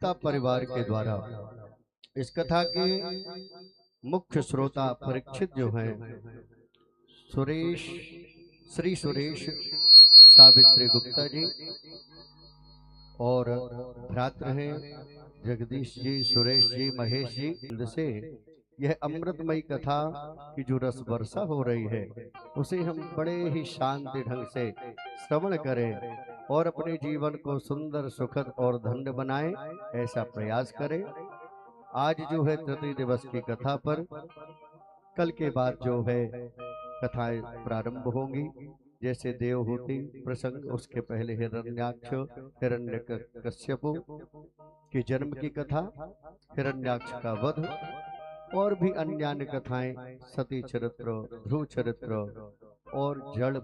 गुप्ता परिवार के द्वारा इस कथा के मुख्य श्रोता परीक्षित जो हैं सुरेश, श्री सुरेश सावित्री गुप्ता जी और भ्रातृ हैं जगदीश जी, सुरेश जी, महेश जी। से यह अमृतमयी कथा की जो रस वर्षा हो रही है उसे हम बड़े ही शांति ढंग से श्रवण करें और अपने जीवन को सुंदर, सुखद और धन्य बनाएं, ऐसा प्रयास करें। आज जो है तृतीय दिवस की कथा पर, कल के बाद जो है कथाएं प्रारंभ होंगी। जैसे देवहूति प्रसंग, उसके पहले हिरण्याक्ष हिरण्यकश्यपु के जन्म की कथा, हिरण्याक्ष का वध और भी अन्य कथाएं, सती चरित्र, ध्रुव चरित्र और जड़।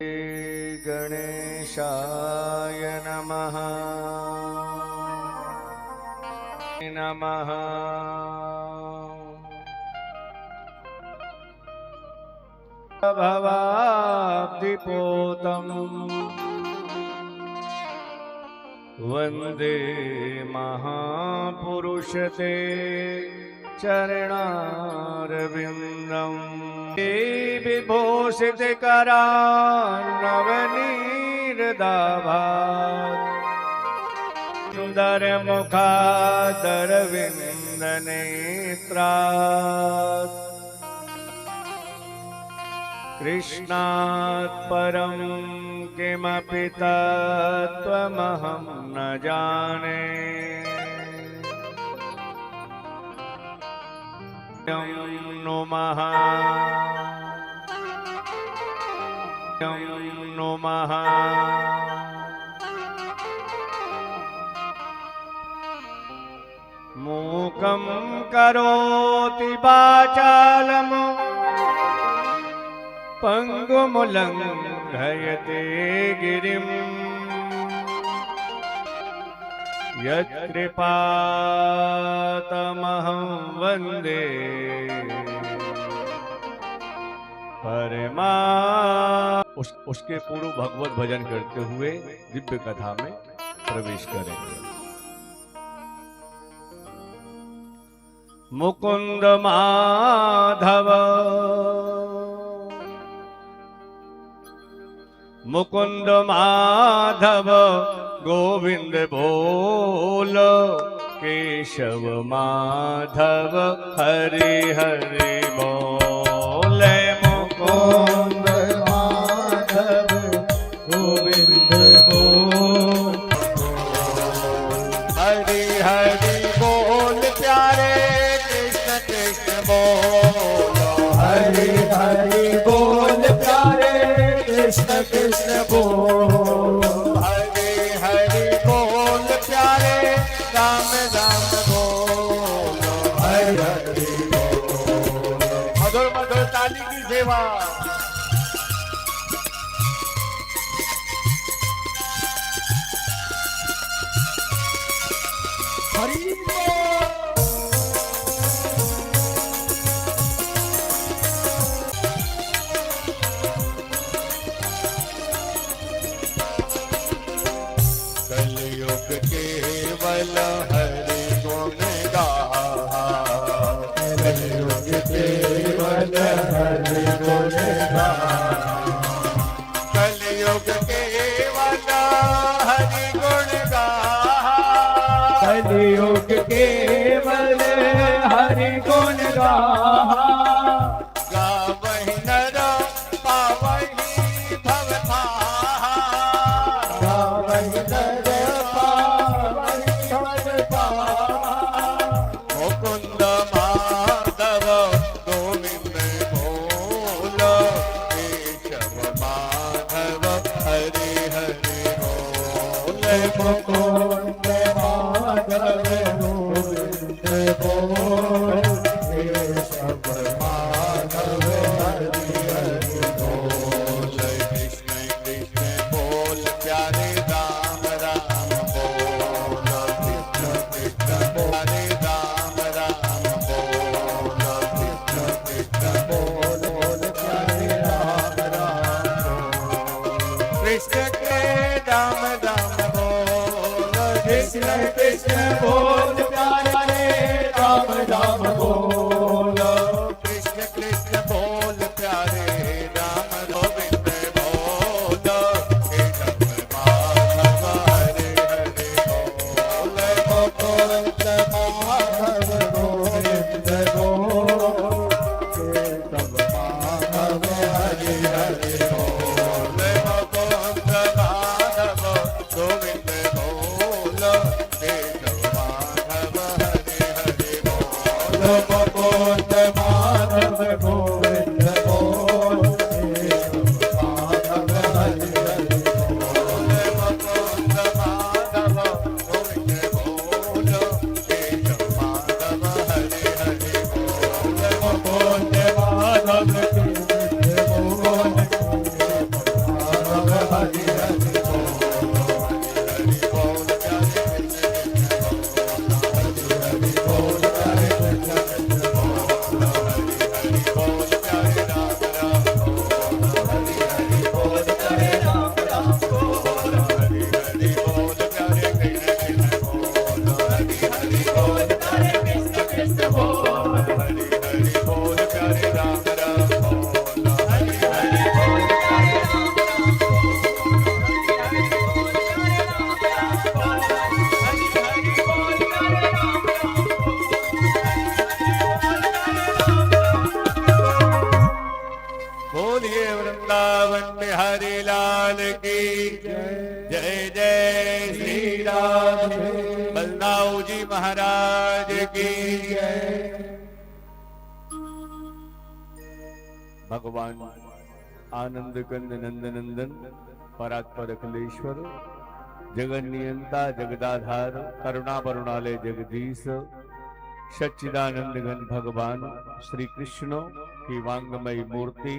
गणेशाय नमः नमः। भवाब्धिपोतम् वन्दे महापुरुषते चरणारविन्दम्। विभूषित करान्नवनीरदाभात् सुन्दर मुखादरविन्दनेत्रात्। कृष्णात् परं किमपि तत्त्वमहं न जाने। नुमः नुमः। मूकं करोति वाचालम् पंगुमुलंघयते गिरिं। यत्कृपातमहं वन्दे परमा। उसके पूर्व भगवत भजन करते हुए दिव्य कथा में प्रवेश करेंगे। मुकुंद माधव मुकुंद माधव गोविंद बोल। केशव माधव हरि हरि बोल। मुकुंद माधव गोविंद बोल। हरि हरि बोल प्यारे कृष्ण कृष्ण बोल। हरि हरि बोल प्यारे कृष्ण कृष्ण बोल। हरि हरि बोल प्यारे राम राम बोल। हरि हरि बोल। मधुर मधुर ताली की सेवा। हरि केवल हरि गुण गाहा। कलियुग केवल हरि गुण गाहा। कलियुग केवल हरि गुण गाहा। कलियुग केवल हरि गुण गाहा। गावहि नर पावहि भवताहा। गावहि नर मुकुंद माधव गोविंद बोल। केशव माधव हरि हरि बोल। मुकुंद माधव गोविंद बोल। केशव माधव हरि हरि बोल। कृष्ण कृष्ण बोल प्यारे राम राम बोल। कृष्ण कृष्ण प्यारे राम राम बोल। कृष्ण कृष्ण बोल बोल प्यारे राम राम बोल। कृष्ण के राम राम बोल। कृष्ण कृष्ण बोल। महाराज की जय। भगवान आनंद कंद नंदनंदन परात्पर अखिलेश्वर जगन नियंता जगदाधार करुणा वरुणालय जगदीश सच्चिदानंद घन भगवान श्री कृष्ण की वांगमयी मूर्ति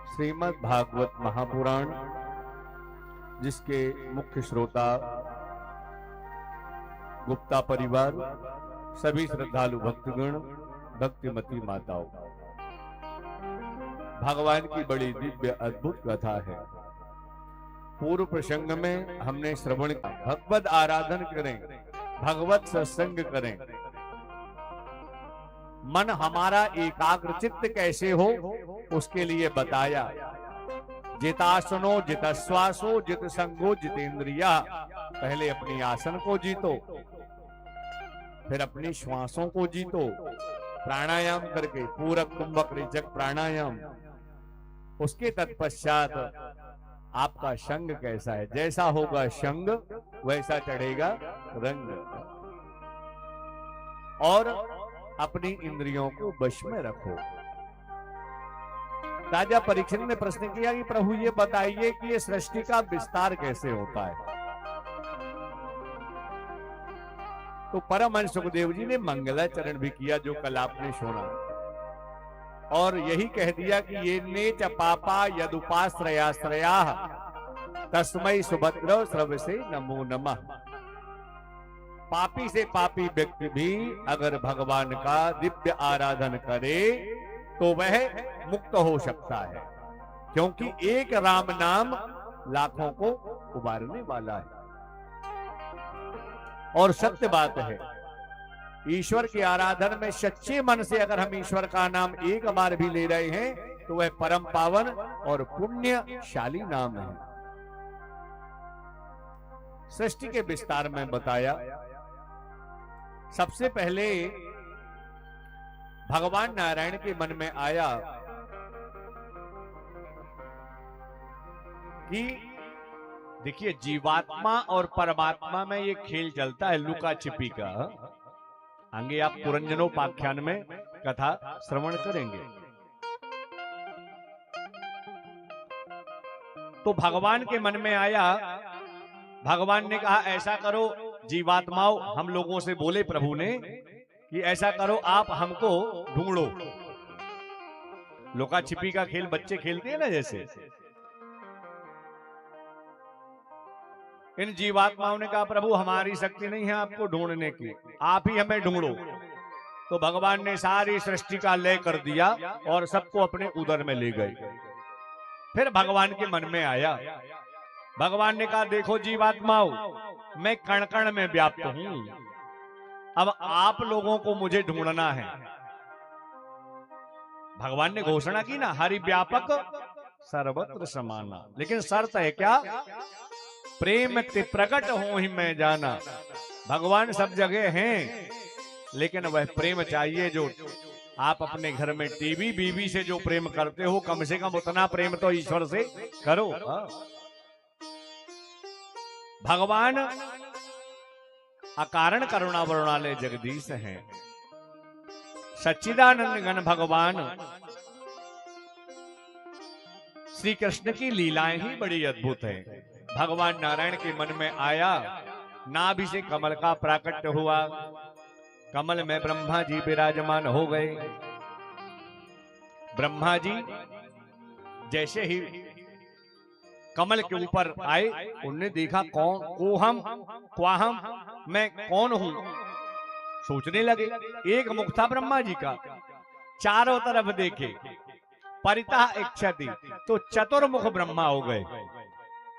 श्रीमद् भागवत महापुराण, जिसके मुख्य श्रोता गुप्ता परिवार, सभी श्रद्धालु भक्तगण, भक्तिमती माताओं, भगवान की बड़ी दिव्य अद्भुत कथा है। पूर्व प्रसंग में हमने श्रवण, भगवत आराधन करें, भगवत सत्संग करें, मन हमारा एकाग्र चित्त कैसे हो उसके लिए बताया। जितासनो जितश्वासो जित संगो जितेंद्रिया। पहले अपनी आसन को जीतो, फिर अपनी श्वासों को जीतो, प्राणायाम करके पूरक कुंभक रेचक प्राणायाम। उसके तत्पश्चात आपका संग कैसा है, जैसा होगा संग वैसा चढ़ेगा रंग। और अपनी इंद्रियों को वश में रखो। राजा परीक्षित ने प्रश्न किया कि प्रभु ये बताइए कि ये सृष्टि का विस्तार कैसे होता है। तो परमहंस सुखदेव जी ने मंगलाचरण भी किया, जो कल आपने सुना, और यही कह दिया कि ये नेच पापा यदुपाश्रयाश्रया तस्मै सुभद्र श्रव से नमो नमः। पापी से पापी व्यक्ति भी अगर भगवान का दिव्य आराधन करे तो वह मुक्त हो सकता है, क्योंकि एक राम नाम लाखों को उबारने वाला है। और सत्य बात है, ईश्वर की आराधन में सच्चे मन से अगर हम ईश्वर का नाम एक बार भी ले रहे हैं तो वह परम पावन और पुण्यशाली नाम है। सृष्टि के विस्तार में बताया, सबसे पहले भगवान नारायण के मन में आया कि देखिए, जीवात्मा और परमात्मा में ये खेल चलता है लुका छिपी का। आगे आप पुरंजनोपाख्यान में कथा श्रवण करेंगे। तो भगवान के मन में आया, भगवान ने कहा ऐसा करो जीवात्माओं, हम लोगों से बोले प्रभु ने कि ऐसा करो आप हमको ढूंढो। लुका छिपी का खेल बच्चे खेलते हैं ना, जैसे इन जीवात्माओं ने कहा प्रभु हमारी शक्ति नहीं है आपको ढूंढने की, आप ही हमें ढूंढो। तो भगवान ने सारी सृष्टि का लय कर दिया और सबको अपने उदर में ले गए। फिर भगवान के मन में आया, भगवान ने कहा देखो जीवात्माओं, मैं कण कण में व्याप्त हूं, अब आप लोगों को मुझे ढूंढना है। भगवान ने घोषणा की ना, हरि व्यापक सर्वत्र समाना, लेकिन शर्त है क्या, प्रेम ते प्रकट हो ही मैं जाना। भगवान सब जगह हैं, लेकिन वह प्रेम चाहिए जो आप अपने घर में टीवी बीवी से जो प्रेम करते हो, कम से कम उतना प्रेम तो ईश्वर से करो। भगवान अकारण करुणा वरुणालय जगदीश हैं। सच्चिदानंद घन भगवान श्री कृष्ण की लीलाएं ही बड़ी अद्भुत है। भगवान नारायण के मन में आया, नाभि से कमल का प्राकट्य हुआ, कमल में ब्रह्मा जी विराजमान हो गए। ब्रह्मा जी जैसे ही कमल के ऊपर आए, उन्होंने देखा कौन को हम क्वाहम, मैं कौन हूं, सोचने लगे। एक मुख था ब्रह्मा जी का, चारों तरफ देखे, परितः इच्छति, तो चतुर्मुख ब्रह्मा हो गए।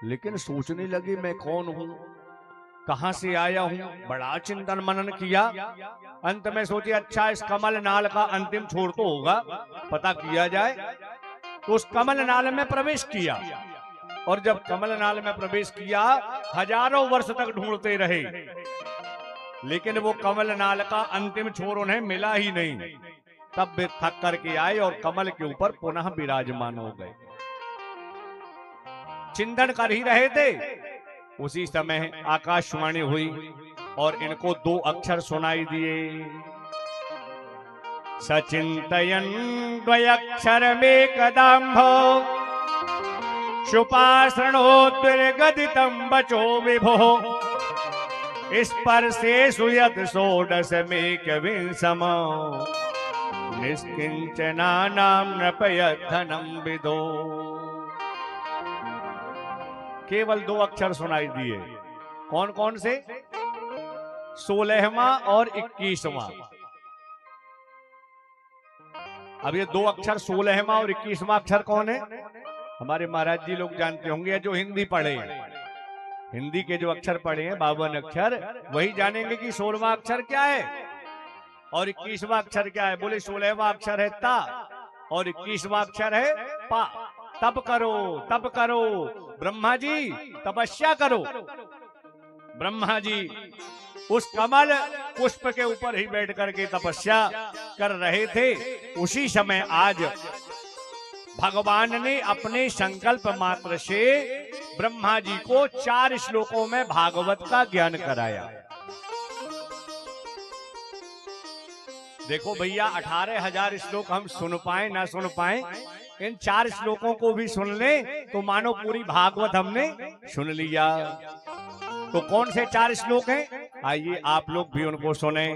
लेकिन सोचने लगे मैं कौन हूं, कहां से आया हूं, बड़ा चिंतन मनन किया। अंत में सोचे अच्छा इस कमल नाल का अंतिम छोर तो होगा, पता किया जाए। तो उस कमल नाल में प्रवेश किया, और जब कमल नाल में प्रवेश किया, हजारों वर्ष तक ढूंढते रहे, लेकिन वो कमल नाल का अंतिम छोर उन्हें मिला ही नहीं। तब वे थक करके आए और कमल के ऊपर पुनः विराजमान हो गए। चिंतन कर ही रहे थे, उसी समय आकाशवाणी हुई, और इनको 2 अक्षर सुनाई दिए। सचिंतयन् द्वयक्षरमेकदाम्भो शुपासृणोद्विर्गदितं वचो विभो स्पर्शेषु यत् षोडशमेकविंशमो निष्किंचनानां नृपयद्धनं विदो। केवल 2 अक्षर सुनाई दिए। कौन कौन से? 16वां और 21वां। अब ये 2 अक्षर 16वां और 21वां अक्षर कौन है? हमारे महाराज जी लोग जानते होंगे, जो हिंदी पढ़े हैं। हिंदी के जो अक्षर पढ़े हैं 52 अक्षर, वही जानेंगे कि 16वां अक्षर क्या है और 21वां अक्षर क्या है। बोले 16वां अक्षर है ता और 21वां अक्षर है पा। तप करो, तप करो, ब्रह्मा जी तपस्या करो। ब्रह्मा जी उस कमल पुष्प के ऊपर ही बैठ करके तपस्या कर रहे थे। उसी समय आज भगवान ने अपने संकल्प मात्र से ब्रह्मा जी को 4 श्लोकों में भागवत का ज्ञान कराया। देखो भैया, 18,000 श्लोक हम सुन पाए ना सुन पाए, इन 4 श्लोकों को भी सुन ले तो मानो पूरी भागवत हमने सुन लिया। तो कौन से 4 श्लोक हैं? आइए आप लोग भी उनको सुने।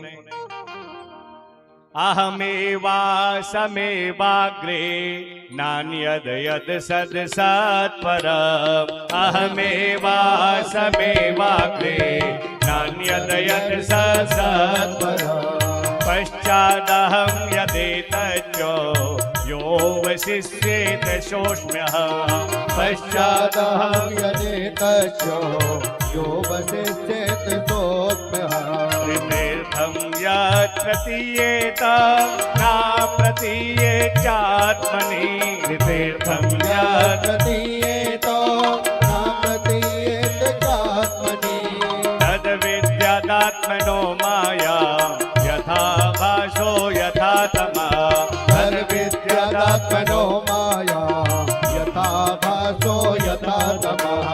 अहमेवासमेवाग्रे नान्यद् सत्परम्। अहमेवासमेवाग्रे नान्यद् सत्परम्। पश्चादहं यदेतच्चो यो वसिष्येत सोऽस्म्यः। पश्चादहं यदेतच्चो यो वसिष्येत सोऽस्म्यः। त्रितीर्थं यत् प्रतीयेत न प्रतीयेचात्मनि। त्रितीर्थं यत् प्रतीयेत न प्रतीयेचात्मनि। तद्विद्यादात्मनो माया यथा भासो यथा तमः। तद्विद्यादात्मनो माया यथा भासो यथा तमः।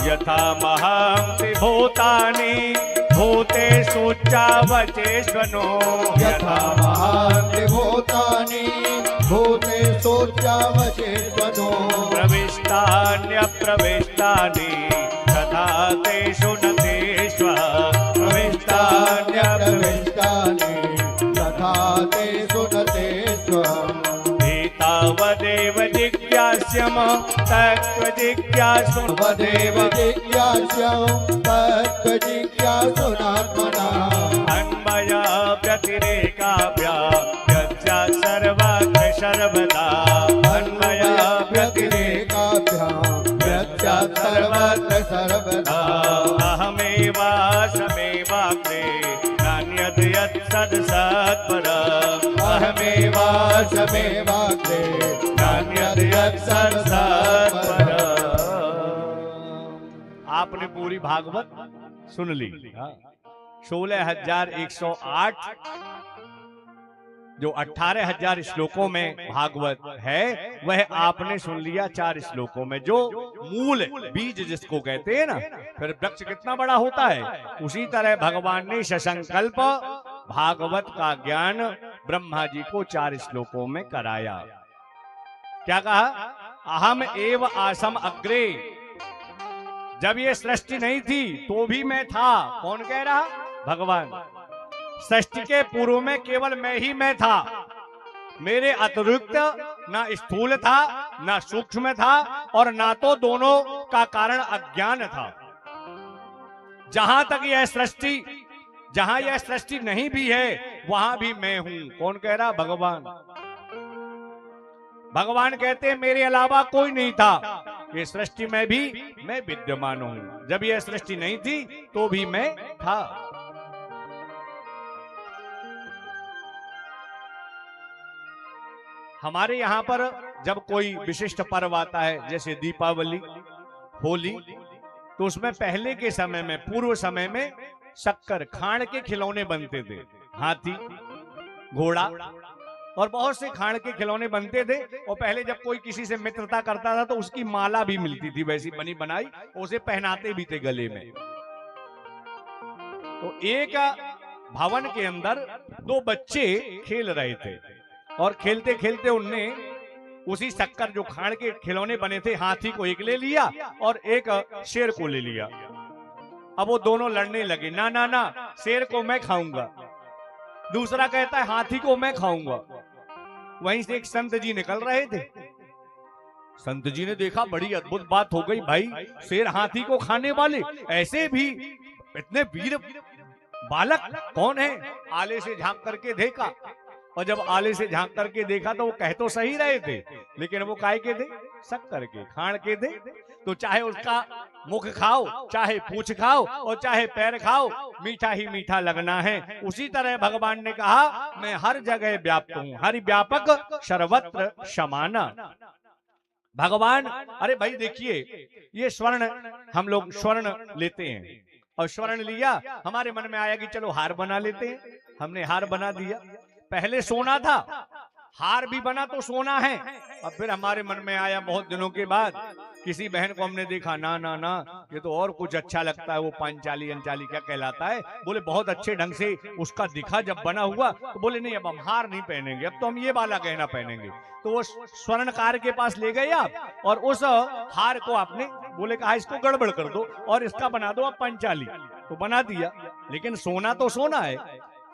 यथा महांति भूतानि भूतेषु चावचेष्वनो। यथा महान्ति भूतानि भूतेषु चावचेष्वनो। प्रविष्टान्यप्रविष्टानि तथा तेषु न तेष्वः। प्रविष्टान्यप्रविष्टानि तथा तेषु न तेष्वः। एतावदेव जिज्ञास्यम तत्त्वजिज्ञासु। वदेव जिज्ञास्यं तत्त्वजिज्ञासुनात्मना। अन्मया व्यतिरेकाभ्याम् यच्च सर्वत्र सर्वदा। अन्मया व्यतिरेकाभ्याम् यच्च सर्वत्र सर्वदा। अहमेवासमेवाग्रे नान्यद् यत् सत्परम्। अहमेवासमेवाग्रे नान्यद् यत् सत्परम्। आपने पूरी भागवत सुन ली। 16,108 जो 18,000 श्लोकों में भागवत है, वह आपने सुन लिया 4 श्लोकों में। जो मूल बीज जिसको कहते हैं ना, फिर वृक्ष कितना बड़ा होता है, उसी तरह भगवान ने ससंकल्प भागवत का ज्ञान ब्रह्मा जी को 4 श्लोकों में कराया। क्या कहा? अहम एव आसम अग्रे। जब ये सृष्टि नहीं थी तो भी मैं था। कौन कह रहा? भगवान। सृष्टि के पूर्व में केवल मैं ही मैं था। मेरे अतिरिक्त ना स्थूल था, ना सूक्ष्म था, और ना तो दोनों का कारण अज्ञान था। जहां तक यह सृष्टि, जहां यह सृष्टि नहीं भी है, वहां भी मैं हूं। कौन कह रहा? भगवान। भगवान कहते हैं मेरे अलावा कोई नहीं था। ये सृष्टि में भी मैं विद्यमान हूं। जब यह सृष्टि नहीं थी तो भी मैं था। हमारे यहाँ पर जब कोई विशिष्ट पर्व आता है, जैसे दीपावली, होली, तो उसमें पहले के समय में, पूर्व समय में शक्कर खाण के खिलौने बनते थे। हाथी, घोड़ा और बहुत से खाण के खिलौने बनते थे। और पहले जब कोई किसी से मित्रता करता था तो उसकी माला भी मिलती थी, वैसी बनी बनाई, उसे पहनाते भी थे गले में। तो एक भवन के अंदर दो बच्चे खेल रहे थे और खेलते खेलते उनने उसी शक्कर जो खाड़ के खिलौने बने थे, हाथी को एक ले लिया और एक शेर को ले लिया। अब वो दोनों लड़ने लगे, ना ना ना, शेर को मैं खाऊंगा। दूसरा कहता है हाथी को मैं खाऊंगा। वहीं से एक संत जी निकल रहे थे। संत जी ने देखा बड़ी अद्भुत बात हो गई, भाई शेर हाथी को खाने वाले, ऐसे भी इतने वीर बालक कौन है? आले से झांक करके देखा, और जब आले से झांक करके देखा तो वो कह तो सही रहे थे, लेकिन वो काय के थे? शक्कर के, खाण के थे। तो चाहे उसका मुख खाओ, चाहे पूंछ खाओ और चाहे पैर खाओ, मीठा ही मीठा लगना है। उसी तरह भगवान ने कहा मैं हर जगह व्याप्त हूं, हरि व्यापक सर्वत्र समाना। भगवान, अरे भाई देखिए, ये स्वर्ण, हम लोग स्वर्ण लेते हैं और स्वर्ण लिया, हमारे मन में आया कि चलो हार बना लेते हैं। हमने हार बना दिया। पहले सोना था, हार भी बना तो सोना है। अब फिर हमारे मन में आया बहुत दिनों के बाद, किसी बहन को हमने देखा, ना ना ना, ये तो और कुछ अच्छा लगता है, वो पांचाली अंचाली क्या कहलाता है, बोले बहुत अच्छे ढंग से उसका दिखा जब बना हुआ, तो बोले नहीं अब हम हार नहीं पहनेंगे, अब तो हम ये वाला गहना पहनेंगे। तो वो स्वर्णकार के पास ले गए आप और उस हार को आपने बोले कहा इसको गड़बड़ कर दो और इसका बना दो आप पंचाली। तो बना दिया, लेकिन सोना तो सोना है,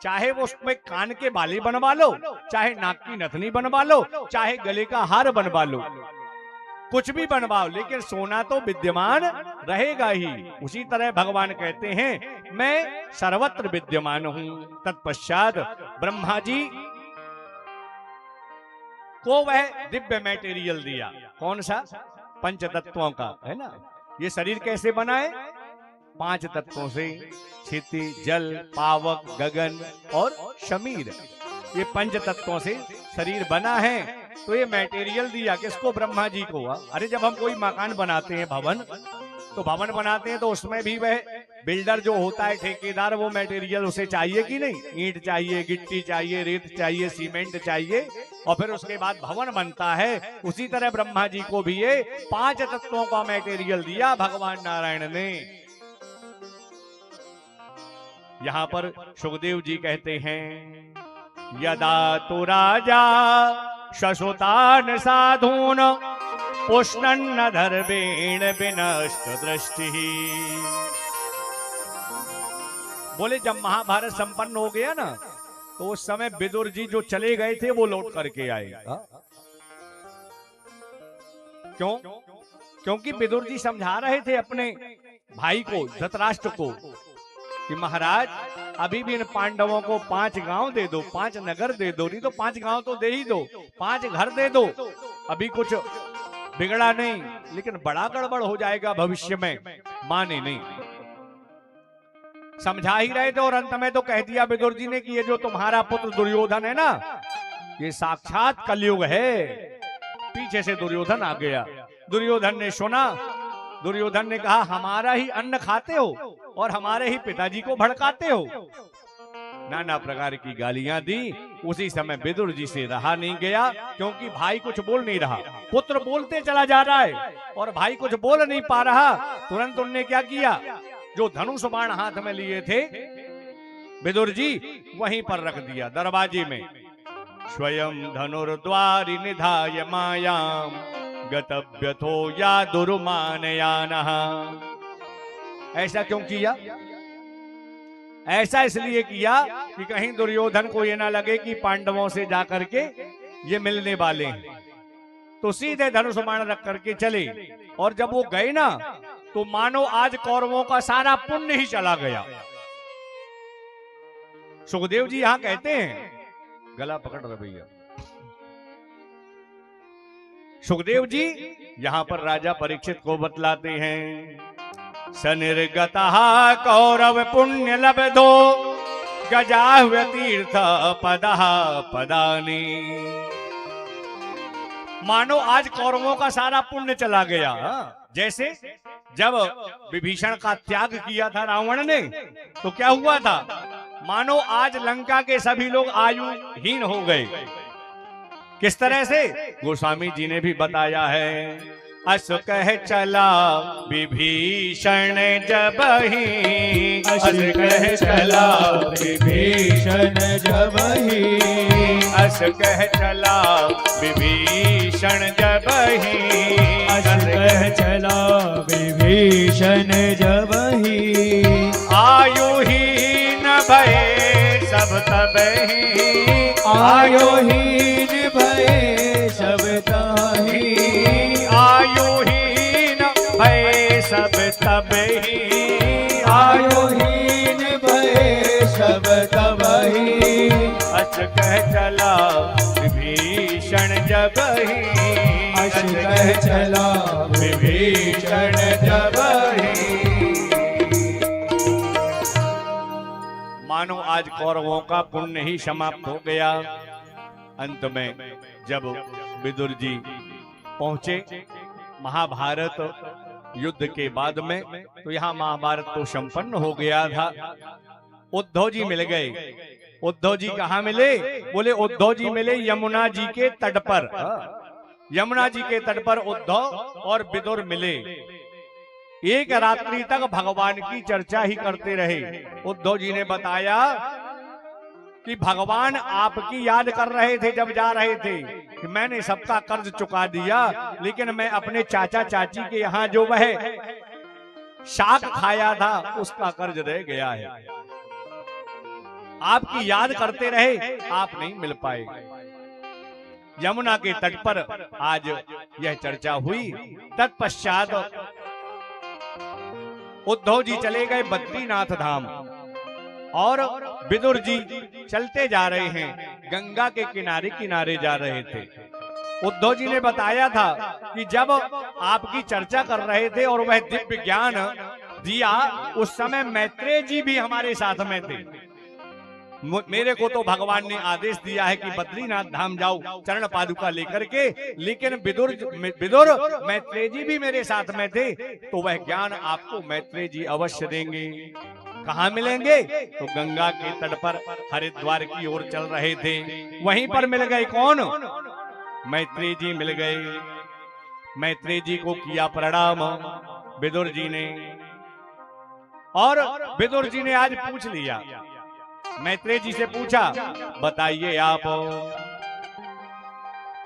चाहे वो उसमें कान के बाले बनवा लो, चाहे नाक की नथनी बनवा लो, चाहे गले का हार बनवा लो, कुछ भी बनवाओ, लेकिन सोना तो विद्यमान रहेगा ही। उसी तरह भगवान कहते हैं मैं सर्वत्र विद्यमान हूं। तत्पश्चात ब्रह्मा जी को वह दिव्य मटेरियल दिया, कौन सा? पंच तत्वों का, है ना। ये शरीर कैसे बना है? 5 तत्वों से, क्षिति, जल, पावक, गगन और शमीर, ये 5 तत्वों से शरीर बना है। तो ये मटेरियल दिया किसको? ब्रह्मा जी को। अरे जब हम कोई मकान बनाते हैं, भवन, तो भवन बनाते हैं तो उसमें भी वह बिल्डर जो होता है, ठेकेदार, वो मटेरियल उसे चाहिए कि नहीं? ईंट चाहिए, गिट्टी चाहिए, रेत चाहिए, सीमेंट चाहिए, और फिर उसके बाद भवन बनता है। उसी तरह ब्रह्मा जी को भी ये 5 तत्वों का मटेरियल दिया भगवान नारायण ने। यहां पर सुखदेव जी कहते हैं यदा तो राजा शशुतान साधून पुष्णन्न धर्मेण विनष्ट दृष्टि। बोले जब महाभारत संपन्न हो गया ना, तो उस समय विदुर जी जो चले गए थे वो लौट करके आए। क्यों? क्योंकि विदुर जी समझा रहे थे अपने भाई को, धृतराष्ट्र को, कि महाराज अभी भी इन पांडवों को 5 गांव दे दो, 5 नगर दे दो, नहीं तो 5 गांव तो दे ही दो, 5 घर दे दो, अभी कुछ बिगड़ा नहीं, लेकिन बड़ा गड़बड़ हो जाएगा भविष्य में। माने नहीं, समझा ही रहे थे, और अंत में तो कह दिया विदुर जी ने कि ये जो तुम्हारा पुत्र दुर्योधन है ना, ये साक्षात कलयुग है। पीछे से दुर्योधन आ गया। दुर्योधन ने सुना, दुर्योधन ने कहा हमारा ही अन्न खाते हो और हमारे ही पिताजी को भड़काते हो। नाना प्रकार की गालियां दी। उसी समय विदुर जी से रहा नहीं गया, क्योंकि भाई कुछ बोल नहीं रहा, पुत्र बोलते चला जा रहा है और भाई कुछ बोल नहीं पा रहा। तुरंत उनने क्या किया, जो धनुष बाण हाथ में लिए थे विदुर जी, वहीं पर रख दिया दरवाजे में। स्वयं धनुर्द्वारि निधाय मायाम गतव्यथो या दुर्मानयानः। ऐसा क्यों किया? ऐसा इसलिए किया कि कहीं दुर्योधन को ये ना लगे कि पांडवों से जाकर के ये मिलने वाले हैं, तो सीधे धनुष बाण रख करके चले। और जब वो गए ना, तो मानो आज कौरवों का सारा पुण्य ही चला गया। सुखदेव जी यहां कहते हैं, गला पकड़ रहे भैया, सुखदेव जी यहां पर राजा परीक्षित को बतलाते हैं, सनिर्गतः कौरव पुण्य लब्धो गजाह्व तीर्थ पदः पदानि। मानो आज कौरवों का सारा पुण्य चला गया। जैसे जब विभीषण का त्याग किया था रावण ने, तो क्या हुआ था, मानो आज लंका के सभी लोग आयुहीन हो गए। किस तरह से? गोस्वामी जी ने भी बताया है, अस कह चला विभीषण जबहि, अस कह चला विभीषण जबहि, अस कह चला विभीषण जबहि, अस कह चला विभीषण जबहि, आयुहीन भये सब तबहि, आयुहीन भये सब ताहि, आयुहीन भये सब तबहि, आयुहीन भये सब तबहि, अस कह चला विभीषण जबहि, अस कह चला विभीषण जबहि। मानो आज कौरवों का पुण्य ही समाप्त हो गया। अंत में जब विदुर जी पहुंचे महाभारत युद्ध के बाद में, तो यहाँ महाभारत तो संपन्न हो गया था। उद्धव जी मिल गए। उद्धव जी कहाँ मिले? बोले उद्धव जी मिले यमुना जी के तट पर। यमुना जी के तट पर उद्धव और विदुर मिले। एक रात्रि तक भगवान की चर्चा ही करते रहे। उद्धव जी ने बताया कि भगवान आपकी याद कर रहे थे जब जा रहे थे कि मैंने सबका कर्ज चुका दिया, लेकिन मैं अपने चाचा चाची के यहाँ जो वह शाक खाया था उसका कर्ज रह गया है। आपकी याद करते रहे, आप नहीं मिल पाए। यमुना के तट पर आज यह चर्चा हुई। तत्पश्चात उद्धव जी चले गए बद्रीनाथ धाम और विदुर जी चलते जा रहे हैं, गंगा के किनारे किनारे जा रहे थे। उद्धव जी ने बताया था कि जब आपकी चर्चा कर रहे थे और वह दिव्य ज्ञान दिया, उस समय मैत्रेय जी भी हमारे साथ में थे। मेरे को तो भगवान ने आदेश दिया है कि बद्रीनाथ धाम जाओ चरण पादुका लेकर के, लेकिन विदुर मैत्रेय जी भी मेरे साथ में थे, तो वह ज्ञान आपको मैत्रेय जी अवश्य देंगे। कहाँ मिलेंगे? तो गंगा के तट पर हरिद्वार की ओर चल रहे थे, वहीं पर मिल गए। कौन? मैत्रेय जी मिल गए। मैत्रेय जी को किया प्रणाम विदुर जी ने, और विदुर जी ने आज पूछ लिया। मैत्रेय जी से पूछा, बताइए आप।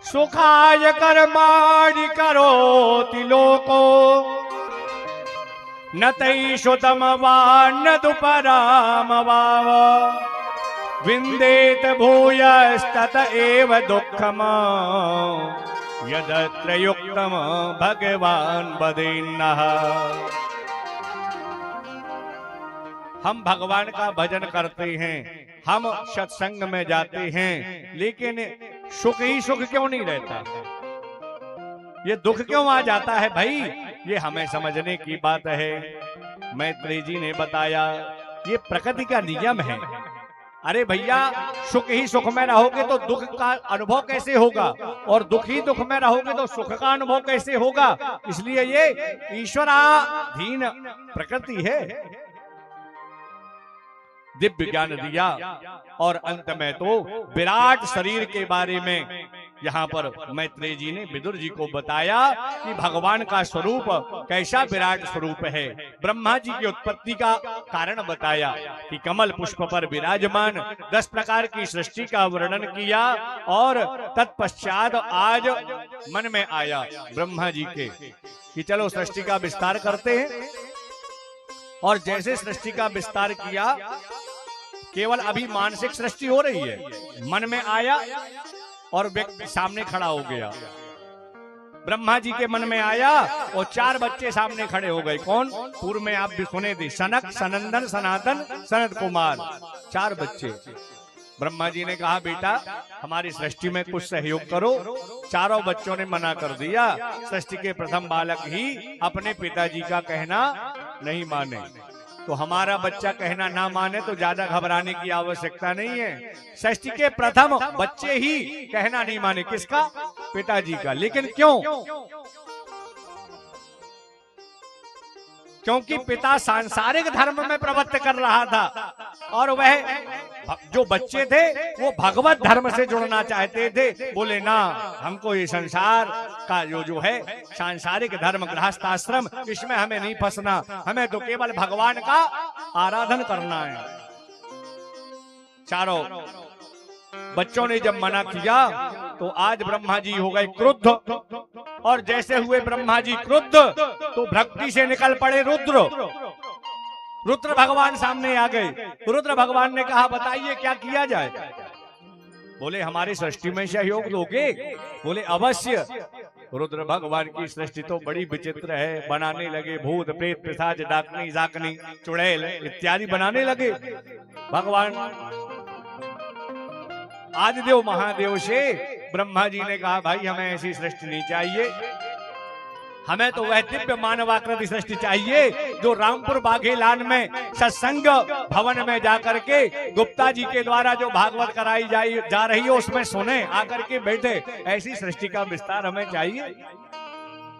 सुखाय कर्माणि करोति लोको, न तैषुतम वा न दुपराम वाव, विन्देत भूयस्तत एव दुःखम, यदत्र युक्तम भगवान वदेन्नः। हम भगवान का भजन करते हैं, हम सत्संग में जाते हैं, लेकिन सुख ही सुख क्यों नहीं रहता? ये दुख क्यों आ जाता है भाई? ये हमें समझने की बात है। मैत्रेय जी ने बताया ये प्रकृति का नियम है। अरे भैया, सुख ही सुख में रहोगे तो दुख का अनुभव कैसे होगा, और दुख ही दुख में रहोगे तो सुख का अनुभव कैसे होगा? इसलिए ये ईश्वराधीन प्रकृति है। दिव्य ज्ञान दिया और अंत में तो विराट शरीर के बारे में यहाँ पर मैत्रेय जी ने विदुर जी को बताया कि भगवान का स्वरूप कैसा विराट स्वरूप है। ब्रह्मा जी की उत्पत्ति का कारण बताया कि कमल पुष्प पर विराजमान 10 प्रकार की सृष्टि का वर्णन किया, और तत्पश्चात आज मन में आया ब्रह्मा जी के कि चलो सृष्टि का विस्तार करते हैं। और जैसे सृष्टि का विस्तार किया, केवल अभी मानसिक सृष्टि हो रही है, मन में आया और व्यक्ति सामने खड़ा हो गया। ब्रह्मा जी के मन में आया और 4 बच्चे सामने खड़े हो गए। कौन? पूर्व में आप भी सुने थे, सनक, सनंदन, सनातन, सनत कुमार, 4 बच्चे। ब्रह्मा जी ने कहा, बेटा हमारी सृष्टि में कुछ सहयोग करो। चारों बच्चों ने मना कर दिया। सृष्टि के प्रथम बालक ही अपने पिताजी का कहना नहीं माने, तो हमारा बच्चा कहना ना माने तो ज्यादा घबराने की आवश्यकता नहीं है। सृष्टि के प्रथम बच्चे ही कहना नहीं माने। किसका? पिताजी का। लेकिन क्यों? क्योंकि पिता सांसारिक धर्म में प्रवृत्त कर रहा था और वह जो बच्चे थे वो भगवत धर्म से जुड़ना चाहते थे। बोले ना, हमको ये संसार का जो है सांसारिक धर्म गृहस्थ आश्रम, इसमें हमें नहीं फंसना, हमें तो केवल भगवान का आराधन करना है। चारों बच्चों ने जब मना किया तो आज ब्रह्मा जी हो गए क्रुद्ध, और जैसे हुए ब्रह्मा जी क्रुद्ध तो भक्ति से निकल पड़े रुद्र भगवान सामने आ गए। रुद्र भगवान ने कहा, बताइए क्या किया जाए। बोले, हमारी सृष्टि में सहयोग दोगे? बोले, अवश्य। रुद्र भगवान की सृष्टि तो बड़ी विचित्र है। बनाने लगे भूत प्रेत पिशाच डाकनी जाकनी चुड़ैल इत्यादि बनाने लगे। भगवान आदिदेव महादेव से ब्रह्मा जी ने कहा, भाई हमें ऐसी सृष्टि नहीं चाहिए, हमें तो वह दिव्य मानवाकृति सृष्टि चाहिए जो रामपुर बाघेलान में सत्संग भवन में जाकर के गुप्ता जी के द्वारा जो भागवत कराई जा रही है उसमें सुने, आकर के बैठे। ऐसी सृष्टि का विस्तार हमें चाहिए।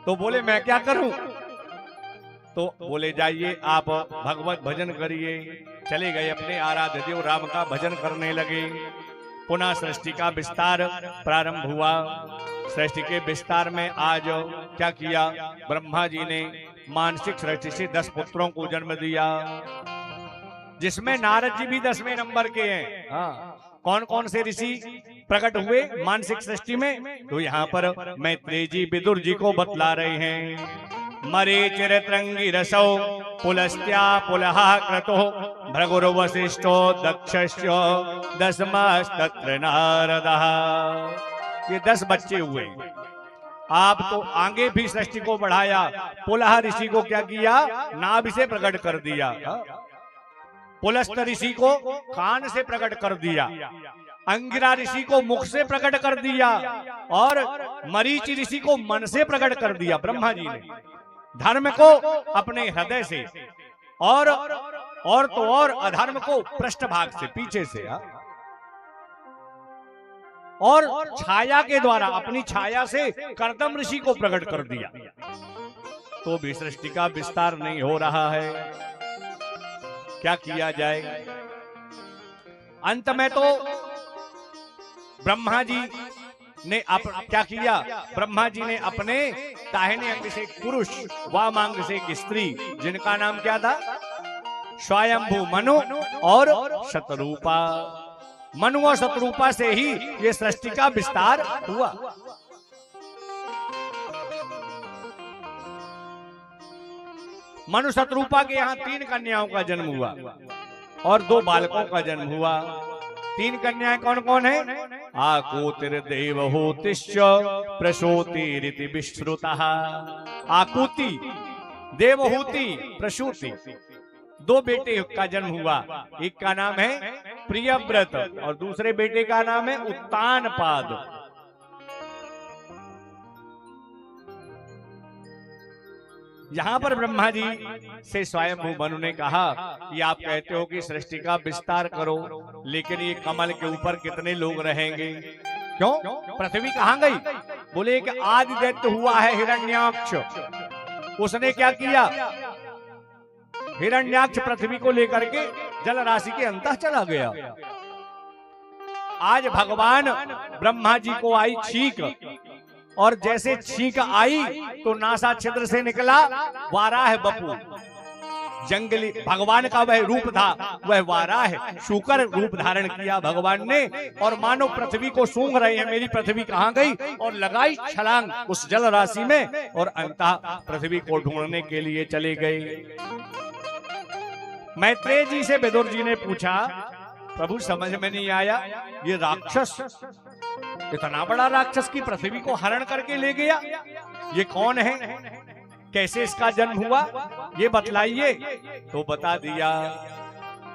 तो बोले, मैं क्या करूं? तो बोले, जाइए आप भगवत भजन करिए। चले गए, अपने आराध्य देव राम का भजन करने लगे। पुनः सृष्टि का विस्तार प्रारंभ हुआ। सृष्टि के विस्तार में आज क्या किया, ब्रह्मा जी ने मानसिक सृष्टि से 10 पुत्रों को जन्म दिया, जिसमें नारद जी भी 10वें नंबर के हैं। हाँ, कौन कौन से ऋषि प्रकट हुए मानसिक सृष्टि में? तो यहाँ पर मैत्रेय जी विदुर जी को बतला रहे हैं। मरीचिरतृंगी रसो पुलस्त्या पुलहा क्रतो भृगुर्वसिष्ठो दक्षस्य दशमस्तत्र नारदः। ये 10 बच्चे हुए। आप तो आगे भी सृष्टि को बढ़ाया। पुलह ऋषि को क्या किया, नाभि से प्रकट कर दिया। पुलस्त ऋषि को कान से प्रकट कर दिया। अंगिरा ऋषि को मुख से प्रकट कर दिया और मरीचि ऋषि को मन से प्रकट कर दिया। ब्रह्मा जी ने धर्म को अपने हृदय से और तो और अधर्म को पृष्ठभाग से, पीछे से, और छाया के द्वारा अपनी छाया से कर्दम ऋषि को प्रकट कर दिया। तो भी सृष्टि का विस्तार नहीं हो रहा है, क्या किया जाए? अंत में तो ब्रह्मा जी ने क्या किया, ब्रह्मा जी ने अपने दाहिने अंग से एक पुरुष, वाम अंग से एक स्त्री, जिनका नाम क्या था, स्वयंभू मनु और शतरूपा। मनु और शतरूपा से ही ये सृष्टि का विस्तार हुआ। मनु शतरूपा के यहाँ 3 कन्याओं का जन्म हुआ और 2 बालकों का जन्म हुआ। 3 कन्याएं कौन कौन है? आकुतिर देवहूतिश्च प्रसूतिरिति विश्रुतः। आकुति, देवहूति, प्रसूति, 2 बेटे का जन्म हुआ। एक का नाम है प्रियव्रत और दूसरे बेटे का नाम है उत्तानपाद। यहाँ पर ब्रह्मा जी से स्वयंभू मनु ने कहा कि आप कहते हो कि सृष्टि का विस्तार करो, लेकिन ये कमल के ऊपर कितने लोग रहेंगे? क्यों? पृथ्वी कहाँ गई? बोले एक आदि दैत्य हुआ है हिरण्याक्ष। उसने क्या किया? हिरण्याक्ष पृथ्वी को लेकर के जल राशि के अंतः चला गया। आज भगवान ब्रह्मा जी को आई छींक, और जैसे छींक आई तो नासा छिद्र से निकला वाराह बपू। जंगली भगवान का वह रूप था, वह वाराह शूकर रूप धारण किया भगवान ने, और मानो पृथ्वी को सूंघ रहे हैं, मेरी पृथ्वी कहाँ गई, और लगाई छलांग उस जल राशि में और अंतः पृथ्वी को ढूंढने के लिए चले गए। मैत्रेय जी से विदुर जी ने पूछा, प्रभु समझ में नहीं आया, ये राक्षस, इतना बड़ा राक्षस की पृथ्वी को हरण करके ले गया, ये कौन है, कैसे इसका जन्म हुआ, ये बतलाइए। तो बता दिया,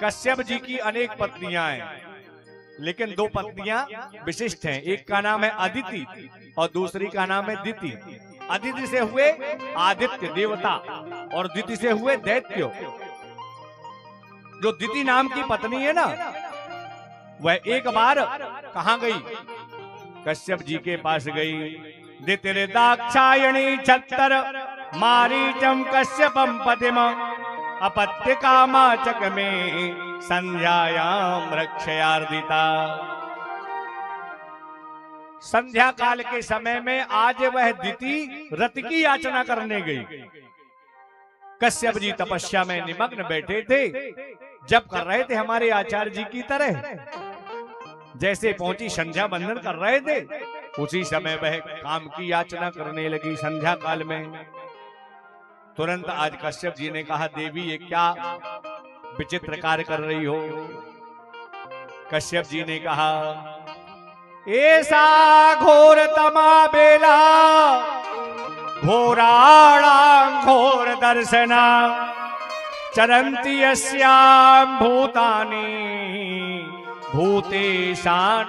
कश्यप जी की अनेक पत्नियां हैं, लेकिन 2 पत्नियां विशिष्ट हैं। एक का नाम है अदिति और दूसरी का नाम है दिति। अदिति से हुए आदित्य देवता और दिति से हुए दैत्य। जो दिति नाम की पत्नी है ना, वह एक बार कहां गई? कश्यप जी के पास गई। दितिर्दाक्षायणी छत्तर मारीचम कश्यपम पतिम अपत्य कामाचक में संध्यायाम रक्षयार्दिता। संध्या काल के समय में आज वह दिति रति की याचना करने गई। कश्यप जी तपस्या में निमग्न बैठे थे, जब कर रहे थे हमारे आचार्य जी की तरह। जैसे पहुंची संध्या बंदन कर रहे थे, उसी समय वह काम की याचना करने लगी संध्या काल में। तुरंत आज कश्यप जी ने कहा, देवी ये क्या विचित्र कार्य कर रही हो? कश्यप जी ने कहा, ऐसा घोर तमा बेला घोराणां घोर दर्शना चरन्ति यस्यां भूतानि भूतेशानुचराणिहा।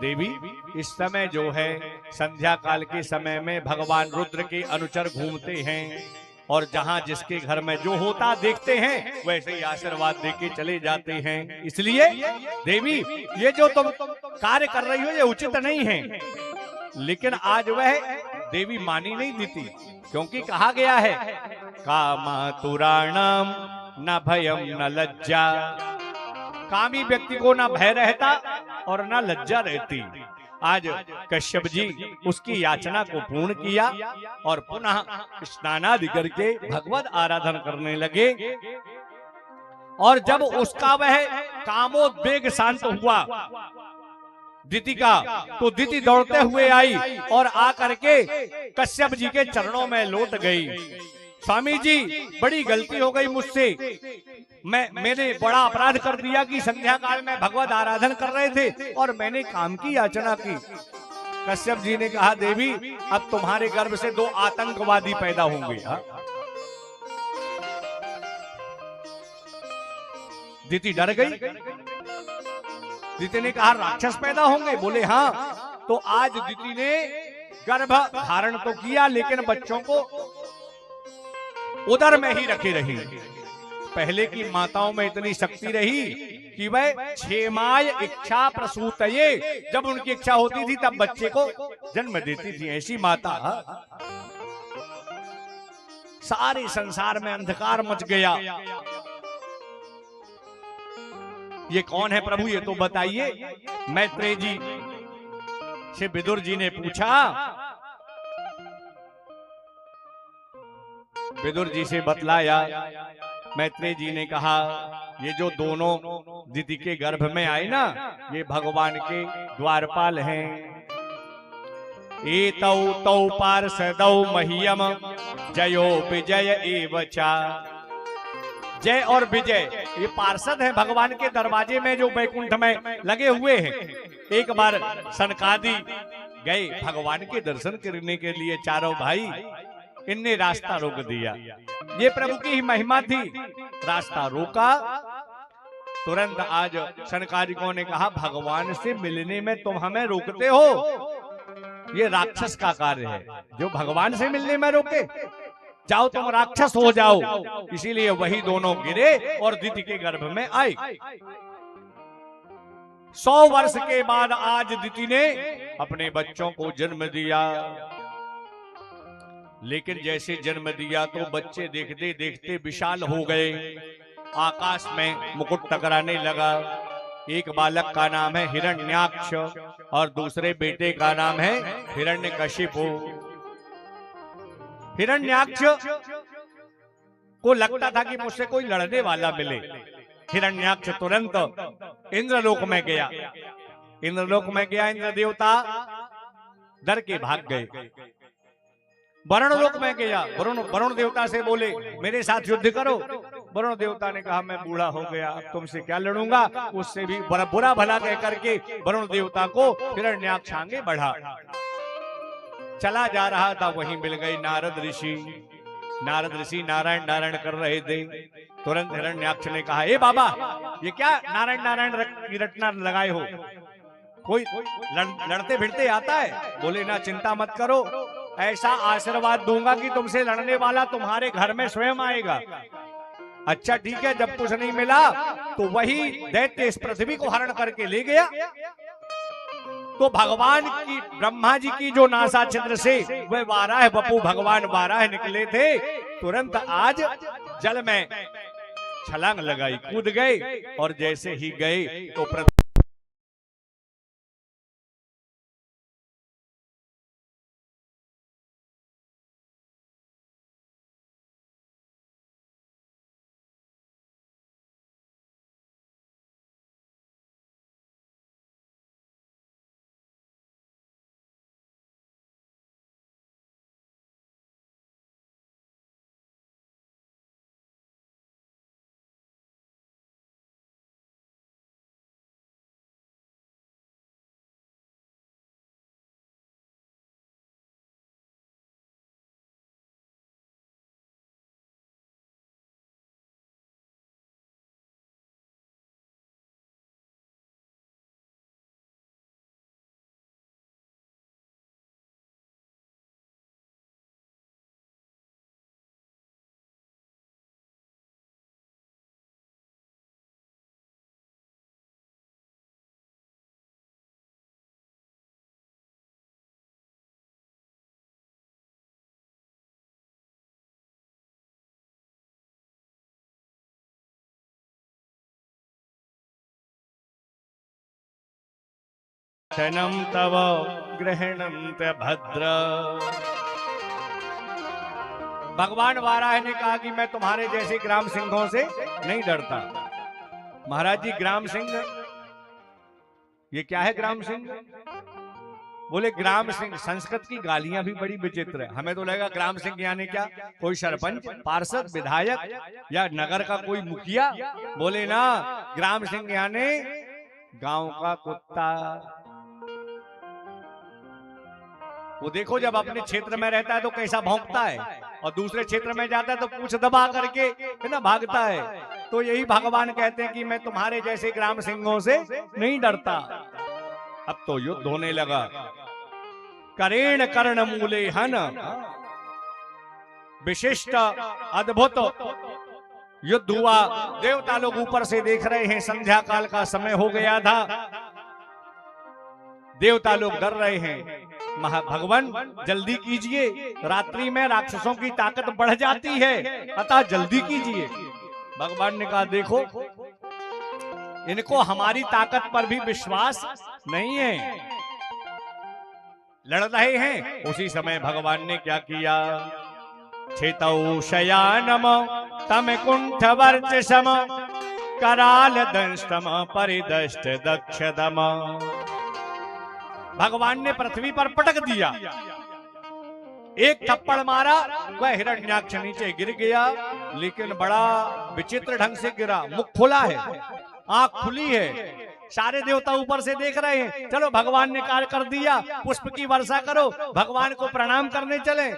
देवी इस समय जो है संध्या काल के समय में भगवान रुद्र के अनुचर घूमते हैं और जहां जिसके घर में जो होता देखते हैं वैसे ही आशीर्वाद देके चले जाते हैं। इसलिए देवी ये जो तुम कार्य कर रही हो ये उचित नहीं है। लेकिन आज वह देवी मानी नहीं देती, क्योंकि कहा गया है कामातुराणाम न भयम न लज्जा। कामी व्यक्ति को ना भय रहता और ना लज्जा रहती। आज कश्यप जी उसकी याचना को पूर्ण किया और पुनः स्नानादि करके भगवत आराधन करने लगे। और जब उसका वह कामोद्वेग शांत हुआ दिति का, तो दिति दौड़ते हुए आई और आकर के कश्यप जी के चरणों में लौट गई। स्वामी जी बड़ी गलती हो गई मुझसे, मैंने बड़ा अपराध कर दिया कि संध्या काल में भगवत आराधन कर रहे थे और मैंने काम की याचना की। कश्यप जी ने कहा, देवी अब तुम्हारे गर्भ से 2 आतंकवादी पैदा होंगे। दिति डर गई। दिति ने कहा, राक्षस पैदा होंगे? बोले हाँ। तो आज दिति ने गर्भ धारण तो किया, लेकिन बच्चों को उदर में ही रखी रही। पहले की माताओं में इतनी शक्ति रही कि वह 6 माह इच्छा प्रसूतये, जब उनकी इच्छा होती थी तब बच्चे को जन्म देती थी। ऐसी माता। सारे संसार में अंधकार मच गया। ये कौन है प्रभु, ये तो बताइए। मैत्रेय जी से विदुर जी ने पूछा। विदुर जी से बतलाया। मैत्रेय जी ने कहा, ये जो दोनों दिति के गर्भ में आए ना, ये भगवान के द्वारपाल हैं। एतौ तौ पार्षदौ मह्यम जयो विजय एवचा। जय और विजय ये पार्षद हैं भगवान के दरवाजे में जो वैकुंठ में लगे हुए हैं। एक बार सनकादि गए भगवान के दर्शन करने के लिए, चारों भाई। इनने रास्ता रोक दिया। ये प्रभु की ही महिमा थी। रास्ता रोका। तुरंत आज सनकादिकों ने कहा, भगवान से मिलने में तुम हमें रोकते हो, ये राक्षस का कार्य है जो भगवान से मिलने में रोके। जाओ तुम राक्षस हो जाओ। इसीलिए वही दोनों गिरे और दिति के गर्भ में आए। 100 वर्ष के बाद आज दिति ने अपने बच्चों को जन्म दिया। लेकिन जैसे जन्म दिया तो बच्चे देखते देखते विशाल हो गए। आकाश में मुकुट टकराने लगा। एक बालक का नाम है हिरण्याक्ष और दूसरे बेटे का नाम है हिरण्यकशिपु। हिरण्याक्ष को लगता था कि मुझसे कोई लड़ने वाला मिले। हिरण्याक्ष तुरंत इंद्रलोक में गया। इंद्रलोक में गया, इंद्र देवता डर के भाग गए। वरुण लोक में गया। वरुण देवता से बोले, मेरे साथ युद्ध करो। वरुण देवता ने कहा, मैं बूढ़ा हो गया, अब तुमसे क्या लड़ूंगा। उससे भी बुरा भला कह करके वरुण देवता को हिरण्याक्ष आगे बढ़ा। चला जा रहा था, वहीं मिल गई नारद ऋषि। नारद ऋषि नारायण नारायण कर रहे थे। तुरंत हिरण्याक्ष ने कहा, ए बाबा, ये क्या नारायण नारायण की रटना लगाए हो? कोई लड़ते भिड़ते आता है? बोले, ना चिंता मत करो, ऐसा आशीर्वाद दूंगा कि तुमसे लड़ने वाला तुम्हारे घर में स्वयं आएगा। अच्छा ठीक है। जब कुछ नहीं मिला तो वही दैत्य इस पृथ्वी को हरण करके ले गया। तो भगवान की ब्रह्मा जी की जो नासा छिद्र से वे 12 बपू भगवान 12 निकले थे, तुरंत आज जल में छलांग लगाई, कूद गए और जैसे ही गए तो क्षणम तव ग्रहणम ते भद्र। भगवान वाराह ने कहा कि मैं तुम्हारे जैसे ग्राम सिंहों से नहीं डरता। महाराज जी ग्राम सिंह, ये क्या है ग्राम सिंह? बोले ग्राम सिंह, संस्कृत की गालियां भी बड़ी विचित्र है। हमें तो लगेगा ग्राम सिंह यानी क्या, कोई सरपंच, पार्षद, विधायक या नगर का कोई मुखिया। बोले ना, ग्राम सिंह यानी गांव का कुत्ता। वो देखो जब अपने क्षेत्र में रहता है तो कैसा भौंकता है, और दूसरे क्षेत्र में जाता है तो पूंछ दबा करके है ना भागता है। तो यही भगवान कहते हैं कि मैं तुम्हारे जैसे ग्राम सिंहों से नहीं डरता। अब तो युद्ध होने लगा। करेण कर्ण मूले हन, विशिष्ट अद्भुत युद्ध हुआ। देवता लोग ऊपर से देख रहे हैं, संध्या काल का समय हो गया था। देवता लोग डर रहे हैं, भगवान जल्दी कीजिए, रात्रि में राक्षसों की ताकत बढ़ जाती है, अतः जल्दी कीजिए। भगवान ने कहा देखो, इनको हमारी ताकत पर भी विश्वास नहीं है, लड़ रहे हैं। उसी समय भगवान ने क्या किया, छितौ शयानम तम कुंठ वर्चसम कराल दंष्टम परिदष्ट दक्षदम। भगवान ने पृथ्वी पर पटक दिया, एक थप्पड़ मारा, वह हिरण्याक्ष नीचे गिर गया, लेकिन बड़ा विचित्र ढंग से गिरा। मुख खुला है, आंख खुली है, सारे देवता ऊपर से देख रहे हैं। चलो भगवान ने कार्य कर दिया, पुष्प की वर्षा करो, भगवान को प्रणाम करने चले।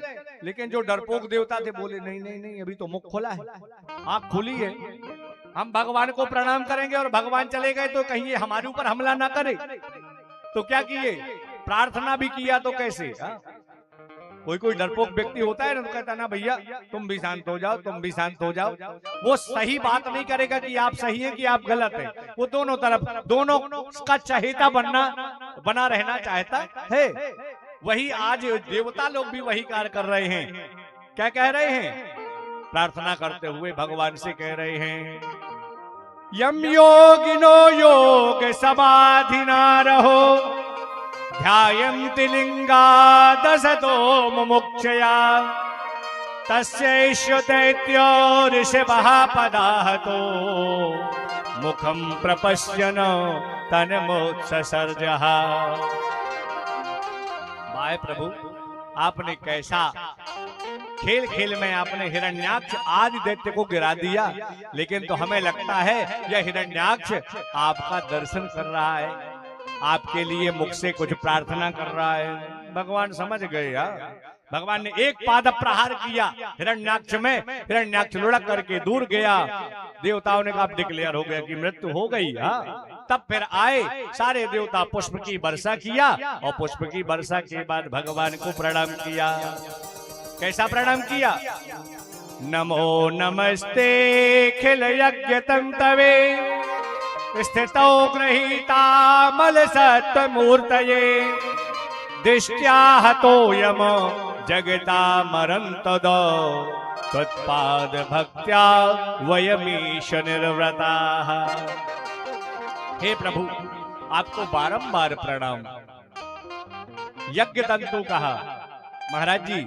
लेकिन जो डरपोक देवता थे बोले नहीं नहीं नहीं, अभी तो मुख खुला है, आंख खुली है, हम भगवान को प्रणाम करेंगे और भगवान चले गए तो कहीं ये हमारे ऊपर हमला ना करे। तो क्या किए, प्रार्थना भी किया तो कैसे। कोई कोई डरपोक व्यक्ति होता है ना, तो कहता ना भैया तुम भी शांत हो जाओ, तुम भी शांत हो जाओ। वो सही बात नहीं करेगा कि आप सही हैं कि आप गलत हैं। वो दोनों तरफ, दोनों का चहेता बना रहना चाहता है। वही आज देवता लोग भी वही कार्य कर रहे हैं। क्या कह रहे हैं, प्रार्थना करते हुए भगवान से कह रहे हैं, यम योगिनो योग समाधिना रहो, ध्यायन्ति लिंगादसतो मुमुक्षया, तस्यैष दैत्यो ऋषभः पदाहतो, मुखं प्रपश्यन् तन्मोत्ससर्जः। वाहे प्रभु, आपने कैसा खेल खेल में आपने हिरण्याक्ष आदि दैत्य को गिरा दिया, लेकिन तो हमें लगता है यह हिरण्याक्ष आपका दर्शन कर रहा है, आपके लिए मुख से कुछ प्रार्थना कर रहा है। भगवान समझ गए यार। भगवान ने एक पाद प्रहार किया हिरण्याक्ष में, हिरण्याक्ष लुढ़क करके दूर गया। देवताओं ने कहा डिक्लेयर हो गया कि मृत्यु हो गई। तब फिर आए सारे देवता, पुष्प की वर्षा किया, और पुष्प की वर्षा के बाद भगवान को प्रणाम किया। कैसा प्रणाम किया, नमो नमस्ते खिल यज्ञ तंतवे स्थितौ गृहीतामल सत्त्वमूर्तये दिष्ट्या हतोऽयम् जगतामरन्तद त्वत्पाद भक्त्या वयमीश निर्व्रताः। हे प्रभु, आपको बारंबार प्रणाम। यज्ञ तंतु कहा महाराज जी,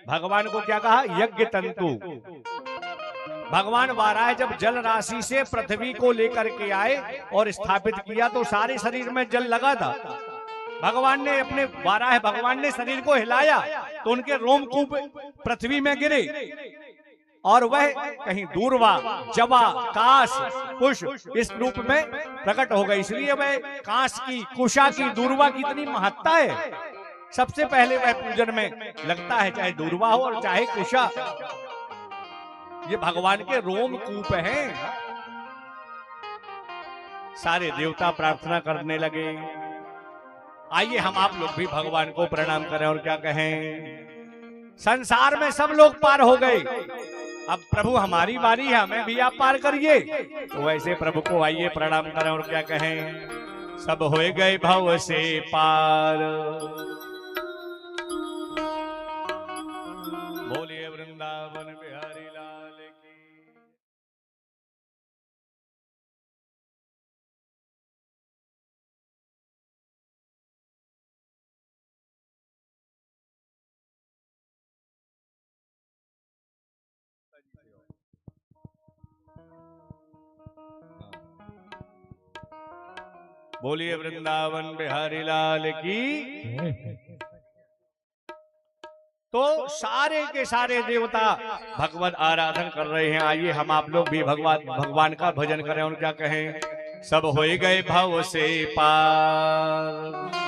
भगवान को क्या कहा? यज्ञ तंतु। भगवान वाराह जब जल राशि से पृथ्वी को लेकर के आए और स्थापित किया तो सारे शरीर में जल लगा था। भगवान ने अपने वाराह भगवान ने शरीर को हिलाया तो उनके रोमकूप पृथ्वी में गिरे और वह कहीं दूरवा, जवा, काश, कुश इस रूप में प्रकट हो गई। इसलिए वह काश की, कुशा की, दूरवा की इतनी महत्ता है। सबसे पहले वह पूजन में लगता है, चाहे दूरवा हो और चाहे कुशा। ये भगवान के रोमकूप हैं। सारे देवता प्रार्थना करने लगे। आइए हम आप लोग भी भगवान को प्रणाम करें और क्या कहें? संसार में सब लोग पार हो गए, अब प्रभु हमारी बारी है, हमें भी आप पार करिए। तो वैसे प्रभु को आइए प्रणाम करें और क्या कहें? सब हो गए भव से पार। बोलिए वृंदावन बिहारी लाल की। बोलिए वृंदावन बिहारी लाल की। तो सारे के सारे देवता भगवत आराधन कर रहे हैं। आइए हम आप लोग भी भगवान का भजन करें और क्या कहें? सब हो गए भव से पार,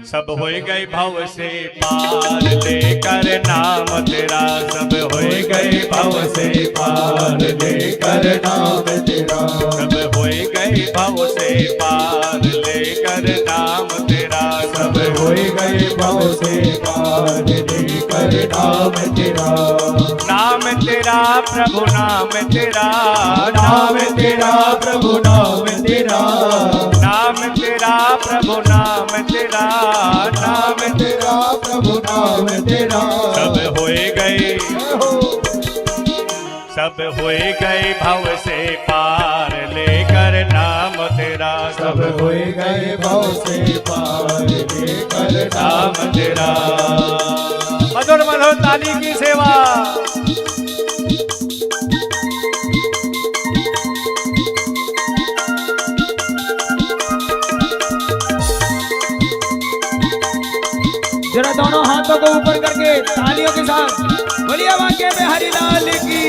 सब हो गए भव से पार लेकर नाम तेरा। सब हो गए भव से पार लेकर नाम तेरा। सब हो गए भव से पार लेकर नाम तेरा। सब हो गए भव से पार लेकर नाम तेरा। नाम तेरा प्रभु नाम तेरा, नाम तेरा प्रभु नाम तेरा। नाम तेरा प्रभु नाम तेरा, नाम तेरा प्रभु नाम तेरा। सब होए गए, सब होए गए भव से पार लेकर नाम तेरा। सब हो गए भव से पार लेकर नाम तेरा। मधुर मधुर ताली की सेवा। जरा दोनों हाथों को ऊपर करके तालियों के साथ बोलिए वाक्य में हरि लाल की।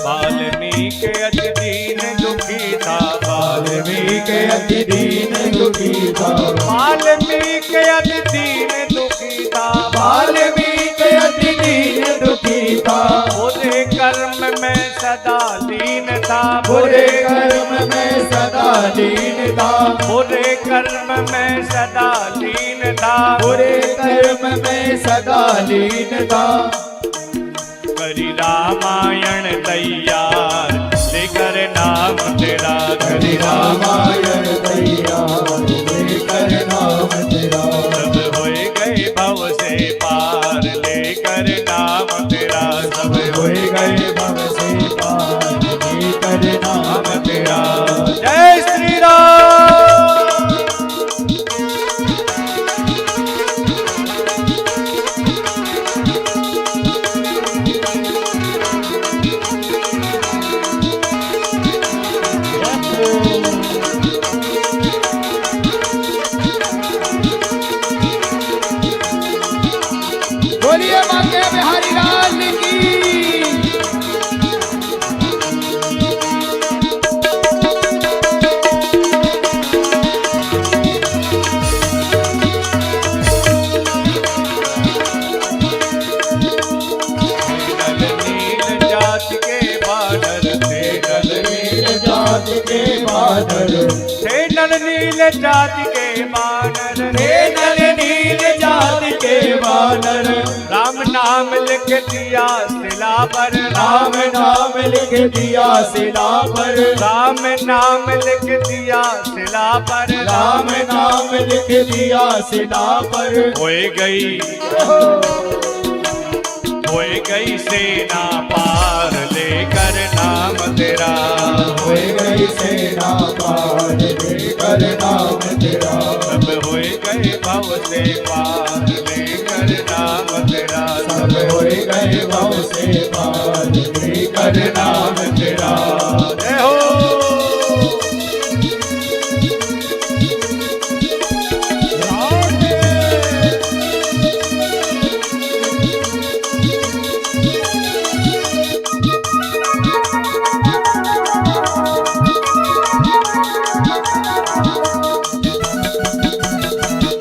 वाल्मीकि अति दीन दुखी था, वाल्मीकि अति दीन दुखी था। वाल्मीकि अति दीन दुखी था। वाल्मीकि अति दीन दुखी था। बुरे कर्म में सदा लीन था। बुरे कर्म में सदा लीन था। बुरे कर्म में सदा लीन था। बुरे कर्म में सदा लीन था। करी रामायण तैयार लेकर नाम तेरा। हरि रामायण तैयार लेकर नाम तेरा। सब होए गए भव से पार लेकर नाम तेरा। सब हो गए भव से पार लेकर नाम तेरा। जय श्री राम। बानर, थे नल नील जाति के बानर, थे नल नील जाति के बानर, राम नाम लिख दिया शिला पर, राम नाम लिख दिया शिला पर, राम नाम लिख दिया शिला पर, राम नाम लिख दिया शिला पर। होए गई सेना पार लेकर नाम तेरा, होए गई सेना पार लेकर नाम तेरा, सब होए गए भव से पार लेकर नाम तेरा, सब होए गए भव से पार लेकर नाम तेरा। जय हो।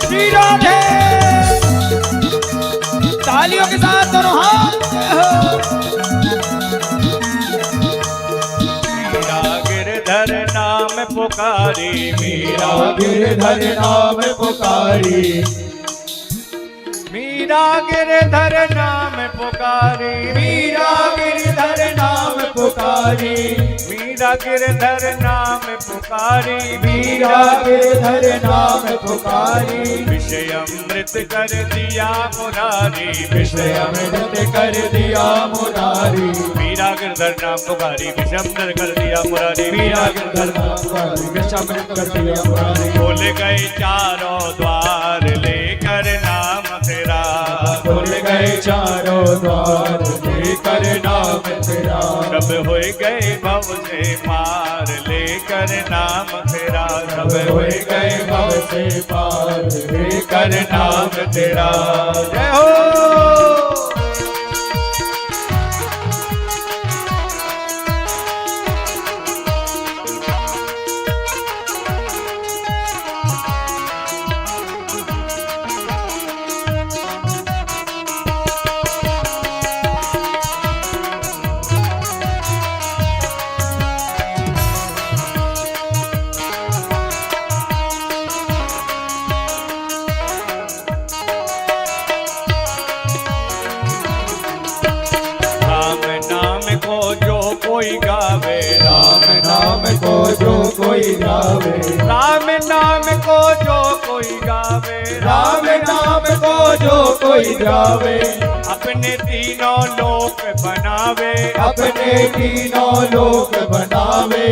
श्री राधे। तालियों के साथ दोनों हाथ। मीरा गिरधर नाम पुकारी, मीरा गिरधर नाम पुकारी, मीरा गिरधर नाम पुकारी, मीरा गिरधर नाम पुकारी, मीरा गिरधर नाम पुकारी, मीरा गिरधर नाम पुकारी, विषय अमृत कर दिया मुरारी, विषय अमृत कर दिया मुरारी, मीरा गिरधर नाम पुकारी, विषय अमृत कर दिया मुरारी, मीरा गिरधर नाम पुकारी, विषय अमृत कर दिया मुरारी। खोल गए चारों द्वार लेकर नाम तेरा, खुल गए चारों द्वार लेकर नाम तेरा, सब होए गए भव से पार लेकर नाम तेरा, सब होए गए भव से पार लेकर नाम तेरा। जय हो। कोई गावे, राम नाम को जो कोई गावे, राम नाम को जो कोई गावे, राम नाम को जो कोई गावे, अपने तीनों लोक बनावे, अपने तीनों लोक बनावे,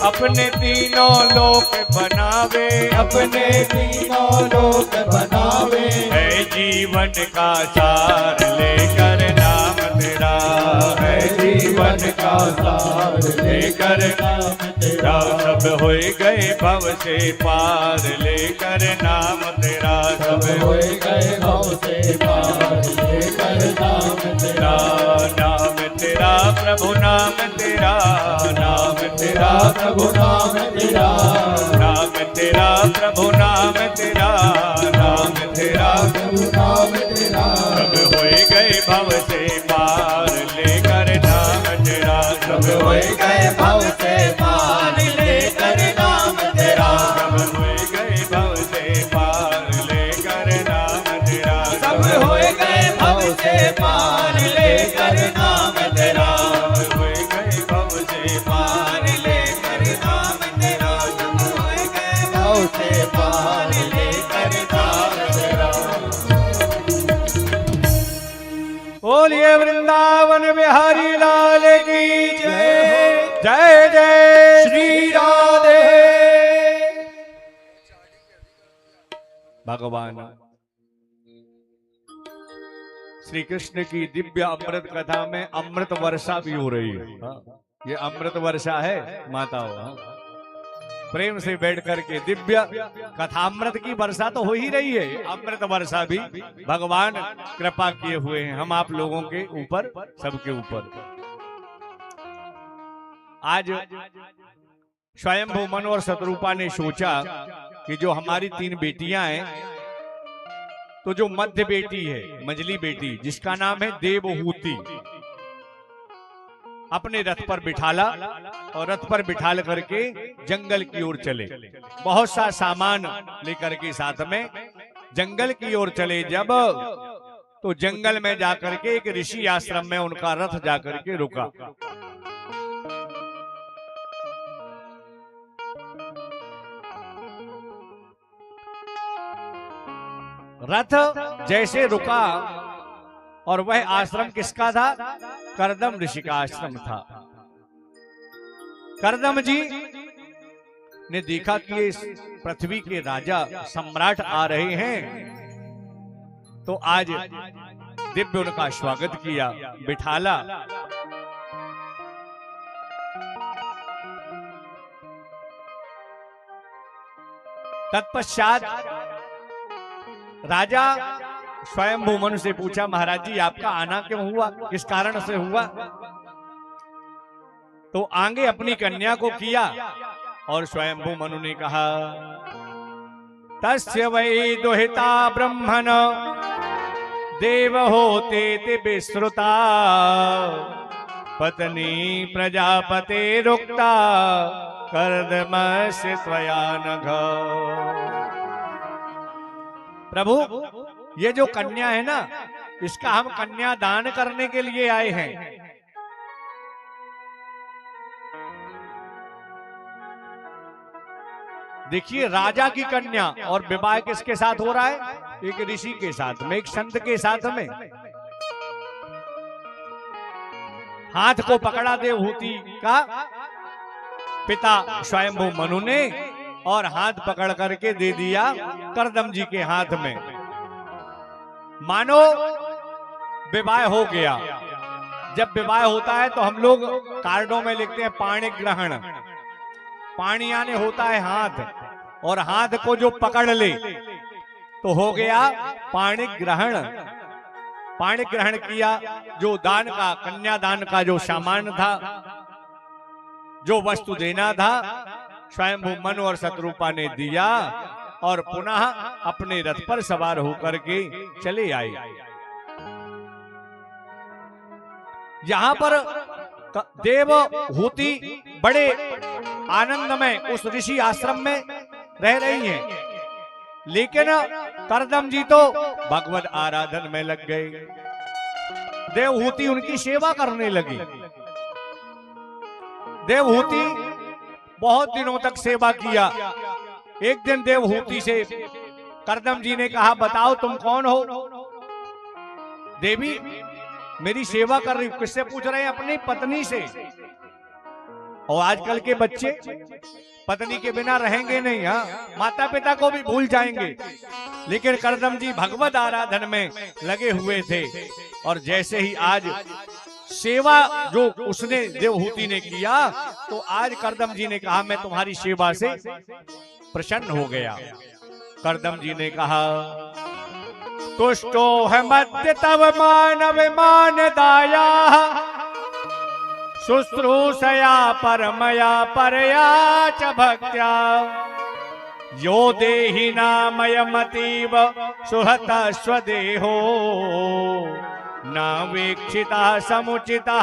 अपने तीनों लोक बनावे, अपने तीनों लोक बनावे। है जीवन का सार लेकर नाम तेरा, है जीवन का सार लेकर नाम तेरा, सब होए गए भव से पार लेकर नाम तेरा, सब होए गए भव से पार लेकर नाम तेरा। नाम तेरा प्रभु नाम तेरा, नाम तेरा प्रभु नाम तेरा, नाम तेरा प्रभु नाम तेरा, नाम तेरा प्रभु नाम तेरा, सब होए गए भव से पार लेकर नाम तेरा, सब होए गए भव से पार लेकर नाम तेरा, सब होए गए भव से पार लेकर नाम तेरा, सब होए गए भव से पार लेकर नाम तेरा, सब होए गए भव से पार लेकर नाम तेरा, सब होए गए भव से पार लेकर नाम तेरा। बोलिए वृंदावन बिहारी लाल की जय, जय जय श्री राधे। भगवान श्री कृष्ण की दिव्य अमृत कथा में अमृत वर्षा भी हो रही है। ये अमृत वर्षा है माताओं। प्रेम से बैठ करके दिव्य कथामृत की वर्षा तो हो ही रही है, अमृत वर्षा भी भगवान कृपा किए हुए हैं हम आप लोगों के ऊपर, सबके ऊपर। आज स्वयंभू मनु और शतरूपा ने सोचा कि जो हमारी 3 बेटियां हैं, तो जो मध्य बेटी है, मंझली बेटी जिसका नाम है देवहूति, अपने रथ पर बिठाला और रथ पर बिठाल करके जंगल की ओर चले। बहुत सा सामान लेकर के साथ में जंगल की ओर चले। जब तो जंगल में जाकर के एक ऋषि आश्रम में उनका रथ जाकर के रुका। रथ जैसे रुका और वह आश्रम किसका था? करदम ऋषि का आश्रम था। करदम जी ने देखा कि इस पृथ्वी के राजा सम्राट आ रहे हैं, तो आज दिव्य उनका स्वागत किया, बिठाला। तत्पश्चात राजा स्वयंभू मनु से पूछा, महाराज जी आपका आना क्यों हुआ, किस कारण से हुआ? तो आगे अपनी कन्या को किया और स्वयंभू मनु ने कहा, तस्य वै दुहिता ब्रह्मण देव होते ते विश्रुता पत्नी प्रजापते रुक्ता कर्दमस्य त्वया नघ। प्रभु ये जो कन्या है ना, इसका हम कन्या दान करने के लिए आए हैं। देखिए राजा की कन्या और विवाह किसके साथ हो रहा है? एक ऋषि के साथ में, एक संत के साथ में। हाथ को पकड़ा देवहूति का पिता स्वयंभू मनु ने और हाथ पकड़ करके दे दिया करदम जी के हाथ में। मानो विवाह हो गया। जब विवाह होता है तो हम लोग कार्डों में लिखते हैं पाणी ग्रहण। पाणी यानी होता है हाथ, और हाथ को जो पकड़ ले तो हो गया पाणी ग्रहण। पाणी ग्रहण किया। जो दान का, कन्यादान का जो सामान था, जो वस्तु देना था, स्वयंभू मनु और शतरूपा ने दिया और पुनः अपने रथ पर सवार होकर के चले आए। यहां पर देवहूति बड़े आनंद में उस ऋषि आश्रम में रह रही हैं, लेकिन करदम जी तो भगवत आराधन में लग गए। देवहूति उनकी सेवा करने लगी। देवहूति बहुत दिनों तक सेवा किया। एक दिन देवहूति से करदम जी ने कहा, बताओ तुम कौन हो? देवी मेरी सेवा कर रही हूं। किससे पूछ रहे हैं? अपनी पत्नी से। और आजकल के बच्चे पत्नी के बिना रहेंगे नहीं। हाँ, माता पिता को भी भूल जाएंगे। लेकिन करदम जी भगवत आराधन में लगे हुए थे, और जैसे ही आज सेवा जो उसने देवहूति ने किया, तो आज करदम जी ने कहा, मैं तुम्हारी सेवा से प्रसन्न हो गया। करदम जी ने कहा, तुष्टो है मध्य तव मानव मान दाया शुश्रूषया परमया परया च भक्त्या यो देहि नामयमतीव सुहत स्वदेहो नावेक्षिता समुचिता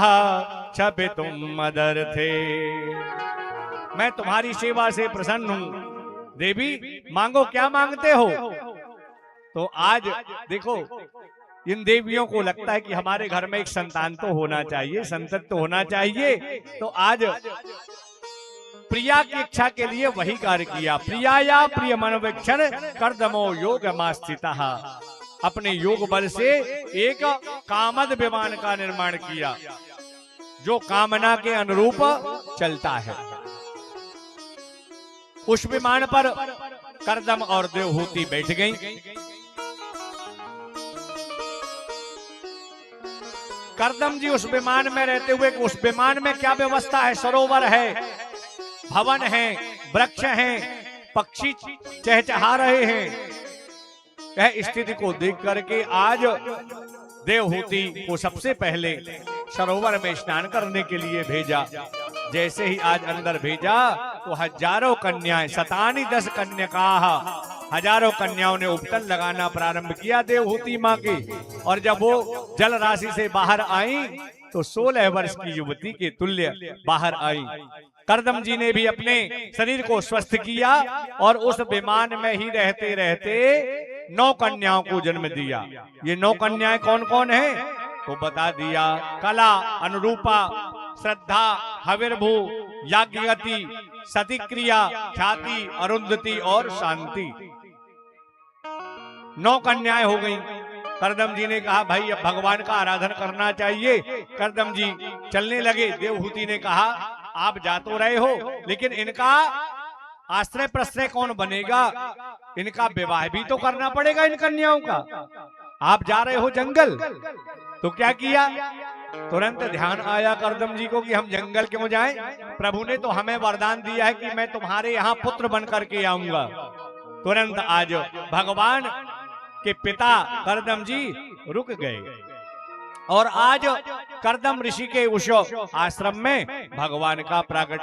क्षपितुम मदर्थे। मैं तुम्हारी सेवा से प्रसन्न हूं। देवी मांगो, क्या मांगते हो? तो आज देखो, इन देवियों को लगता है कि हमारे घर में एक संतान तो होना चाहिए, संतत तो होना चाहिए। तो आज प्रिया की इच्छा के लिए वही कार्य किया। प्रियाया प्रिय मनोवेक्षण कर्दमो योगमास्थितः। अपने योग बल से एक कामद विमान का निर्माण किया, जो कामना के अनुरूप चलता है। उस विमान पर करदम और देवहूति बैठ गईं। करदम जी उस विमान में रहते हुए, उस विमान में क्या व्यवस्था है? सरोवर है, भवन है, वृक्ष हैं, पक्षी चहचहा रहे हैं। यह स्थिति को देख करके आज देवहूति को सबसे पहले सरोवर में स्नान करने के लिए भेजा। जैसे ही आज अंदर भेजा तो हजारों कन्याएं, शतानी 10 कन्यका, हजारों कन्याओं ने उपटन लगाना प्रारंभ किया देवहूति मां के। और जब वो जल राशि से बाहर आई तो 16 वर्ष की युवती के तुल्य बाहर आई। करदम जी ने भी अपने शरीर को स्वस्थ किया और उस विमान में ही रहते रहते 9 कन्याओं को जन्म दिया। ये 9 कन्याएं कौन कौन है तो बता दिया। कला, अनुरूपा, श्रद्धा, हविर्भू, याज्ञवती, सतिक्रिया, ख्याति, अरुंधति और शांति। 9 कन्याएं हो गई। करदम जी ने कहा भाई अब भगवान का आराधन करना चाहिए। करदम जी चलने लगे। देवहूति ने कहा आप जा तो रहे हो लेकिन इनका आश्रय प्रश्रय कौन बनेगा, इनका विवाह भी तो करना पड़ेगा इन कन्याओं का। आप जा रहे हो जंगल, तो क्या किया, तुरंत ध्यान आया करदम जी को कि हम जंगल क्यों जाएं? प्रभु ने तो हमें वरदान दिया है कि मैं तुम्हारे यहाँ पुत्र बन करके आऊंगा। तुरंत आज भगवान के पिता करदम जी रुक गए और आज करदम ऋषि के उस आश्रम में भगवान का प्रागट्य